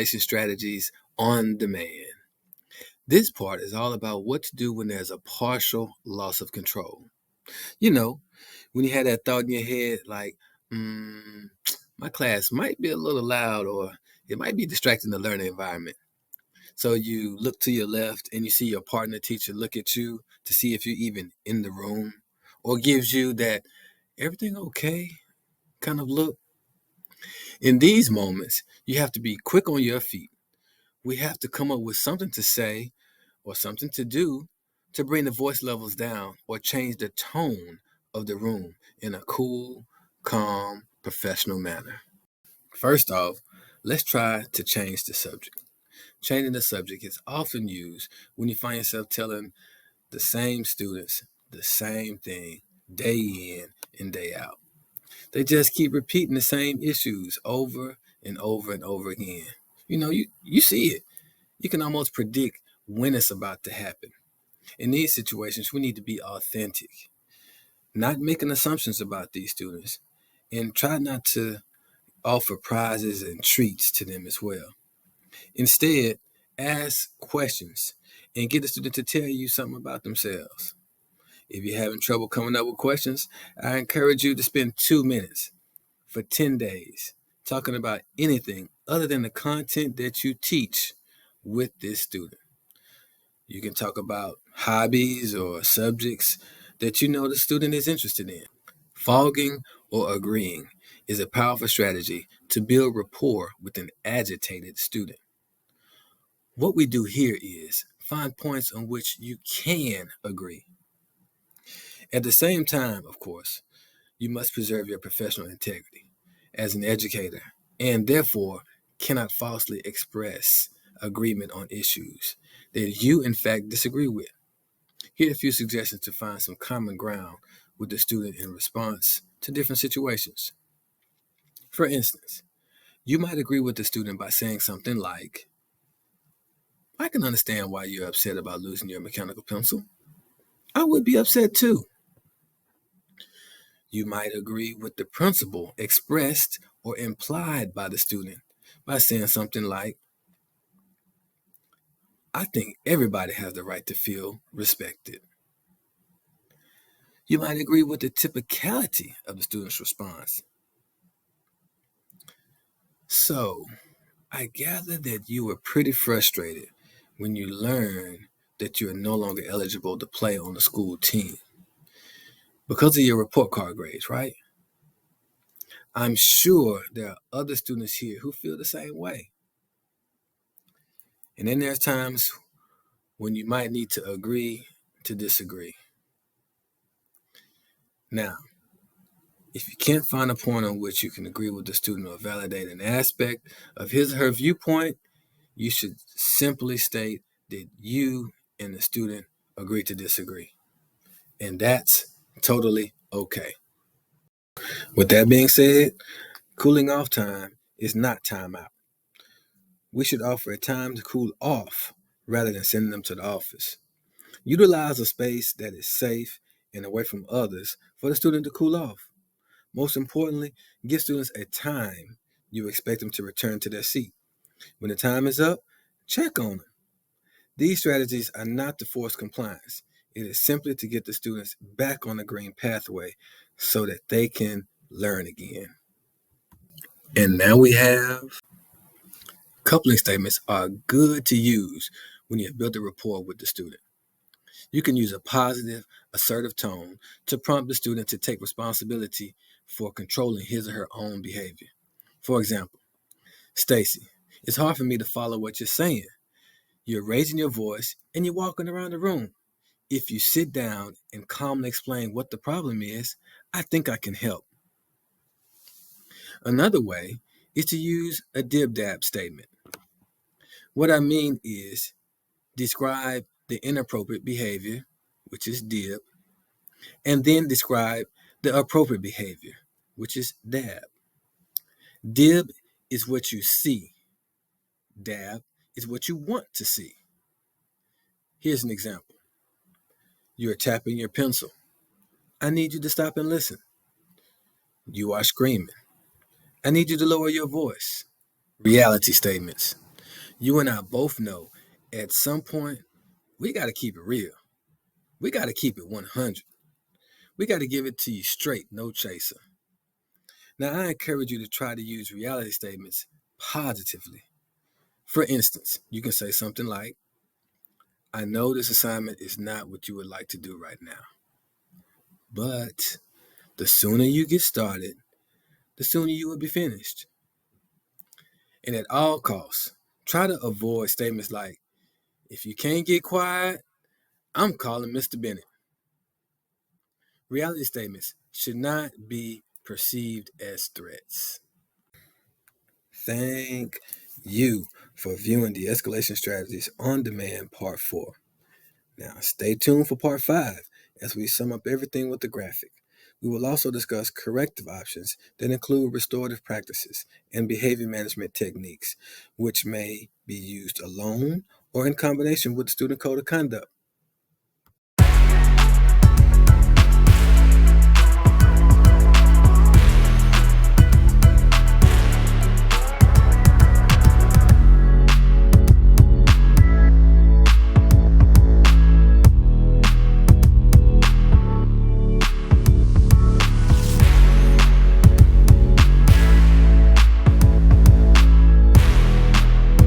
escalation strategies on demand. This part is all about what to do when there's a partial loss of control. You know, when you had that thought in your head like, my class might be a little loud or it might be distracting the learning environment. So you look to your left and you see your partner teacher look at you to see if you're even in the room, or gives you that everything okay kind of look. In these moments, you have to be quick on your feet. We have to come up with something to say or something to do to bring the voice levels down or change the tone of the room in a cool, calm, professional manner. First off, let's try to change the subject. Changing the subject is often used when you find yourself telling the same students the same thing day in and day out. They just keep repeating the same issues over and over and over again. You see it. You can almost predict when it's about to happen. In these situations, we need to be authentic, not making assumptions about these students, and try not to offer prizes and treats to them as well. Instead, ask questions and get the student to tell you something about themselves. If you're having trouble coming up with questions, I encourage you to spend 2 minutes for 10 days talking about anything other than the content that you teach with this student. You can talk about hobbies or subjects that you know the student is interested in. Fogging or agreeing is a powerful strategy to build rapport with an agitated student. What we do here is find points on which you can agree. At the same time, of course, you must preserve your professional integrity as an educator and therefore cannot falsely express agreement on issues that you in fact disagree with. Here are a few suggestions to find some common ground with the student in response to different situations. For instance, you might agree with the student by saying something like, I can understand why you're upset about losing your mechanical pencil. I would be upset too. You might agree with the principle expressed or implied by the student by saying something like, I think everybody has the right to feel respected. You might agree with the typicality of the student's response. So, I gather that you were pretty frustrated when you learned that you are no longer eligible to play on the school team because of your report card grades, right? I'm sure there are other students here who feel the same way. And then there's times when you might need to agree to disagree. Now, if you can't find a point on which you can agree with the student or validate an aspect of his or her viewpoint, you should simply state that you and the student agree to disagree. And that's totally okay. With that being said, cooling off time is not time out. We should offer a time to cool off rather than sending them to the office. Utilize a space that is safe and away from others for the student to cool off. Most importantly, give students a time you expect them to return to their seat. When the time is up, check on them. These strategies are not to force compliance. It is simply to get the students back on the green pathway so that they can learn again. And now we have coupling statements are good to use when you have built a rapport with the student. You can use a positive, assertive tone to prompt the student to take responsibility for controlling his or her own behavior. For example, Stacy, it's hard for me to follow what you're saying. You're raising your voice and you're walking around the room. If you sit down and calmly explain what the problem is, I think I can help. Another way is to use a dib-dab statement. What I mean is describe the inappropriate behavior, which is dib, and then describe the appropriate behavior, which is dab. Dib is what you see. Dab is what you want to see. Here's an example. You're tapping your pencil. I need you to stop and listen. You are screaming. I need you to lower your voice. Reality statements. You and I both know at some point we got to keep it real. We got to keep it 100. We got to give it to you straight, no chaser. Now, I encourage you to try to use reality statements positively. For instance, you can say something like, I know this assignment is not what you would like to do right now, but the sooner you get started, the sooner you will be finished. And at all costs, try to avoid statements like, if you can't get quiet, I'm calling Mr. Bennett. Reality statements should not be perceived as threats. Thank you for viewing the Escalation Strategies on Demand Part 4. Now, stay tuned for Part 5 as we sum up everything with the graphic. We will also discuss corrective options that include restorative practices and behavior management techniques, which may be used alone or in combination with the student code of conduct.